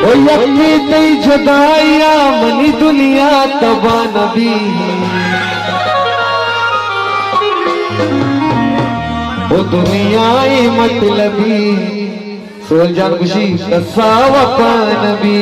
ओ यकी नहीं जुदाइया मनी दुनिया तबा नबी ओ दुनिया मतलबी सोल जान खुशी कसावपा नबी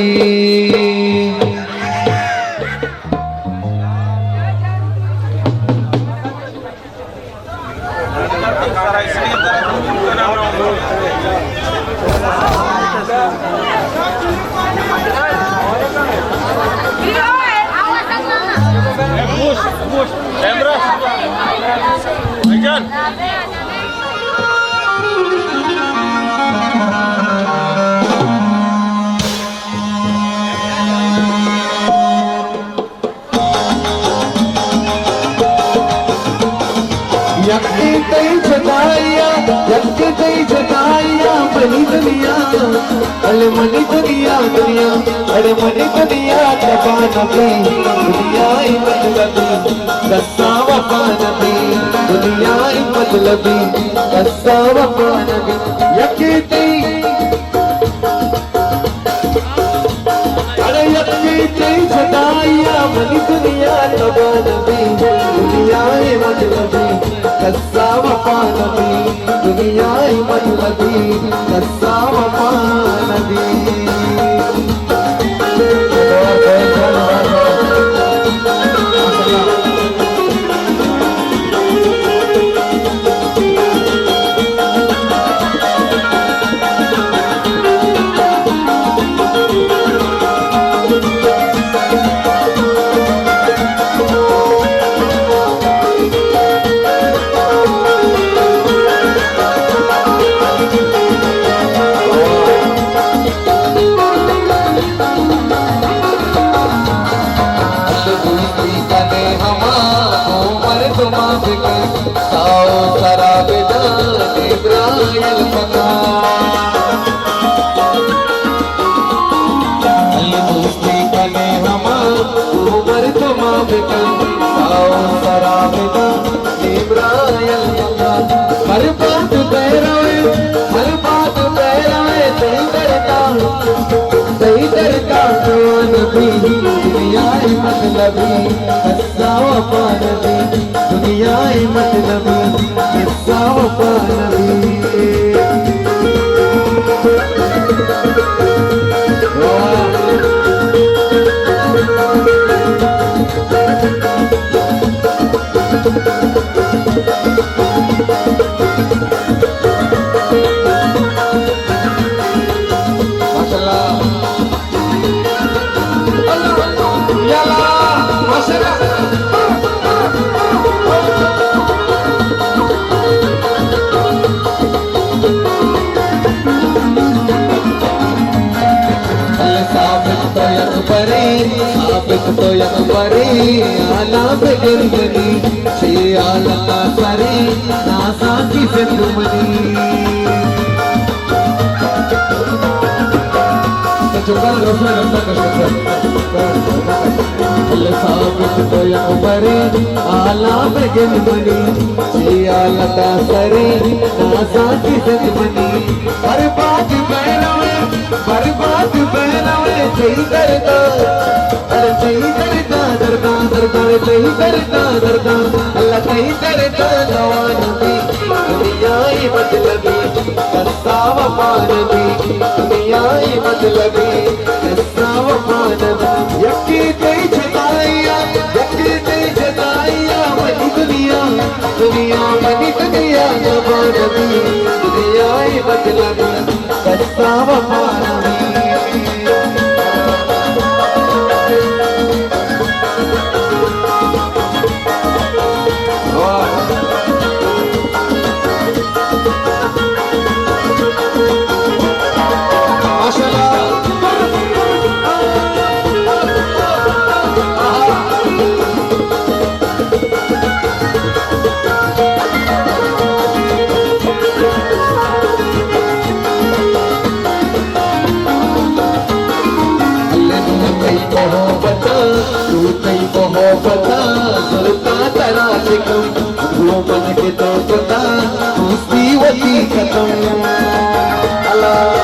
यकी जगाया मनी दुनिया अरे मनी दुनिया दुनिया अरे मनी दुनिया तबा नबी दुनिया मतलबी कस्सा वफा नबी दुनिया मतलबी कस्सा वफा नबी यकी जगाया मनी दुनिया तबा नबी दुनिया मतलबी कस्सा वफा नबी दुनिया मतलबी कस्सा वफा नबी मतलबी कस्सा वफा नबी दुनिया मतलबी कस्सा वफा नबी तो यकबरी आला बेगिरगनी छे आला सरी नासा की जिंदमनी तो चुका रोशना रस्ता कष्ट तो यकबरी आला बेगिरगनी छे आला सरी नासा की जिंदमनी बर्बाद बहनावे सही करता सही करता दरदा दरदा सही करता दरदा अल्लाह सही करता दवा नबी दुनिया मतलबी कस्सा वफा नबी दुनिया मतलबी कस्सा वफा नबी यकी नहीं जगाया मनी दुनिया दुनिया मनी दुनिया तबा नबी दुनिया मतलबी कस्सा वफा नबी मन के तो पता उसकी वही खत्म अल्लाह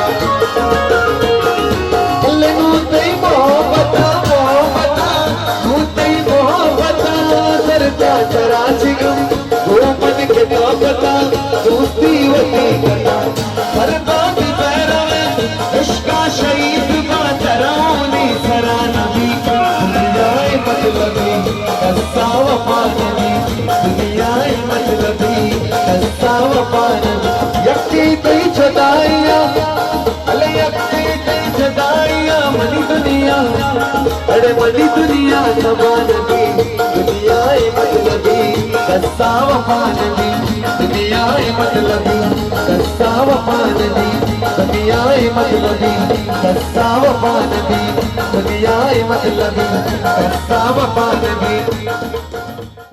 वफान यक्की कई जुदाइयां अले यक्की कई जुदाइयां मनी दुनिया अरे मनी दुनिया तबान दी दुनिया मतलबी कस्सा वफान दी दुनिया मतलबी कस्सा वफान दी दुनिया मतलबी कस्सा वफान दी दुनिया मतलबी कस्सा वफान दी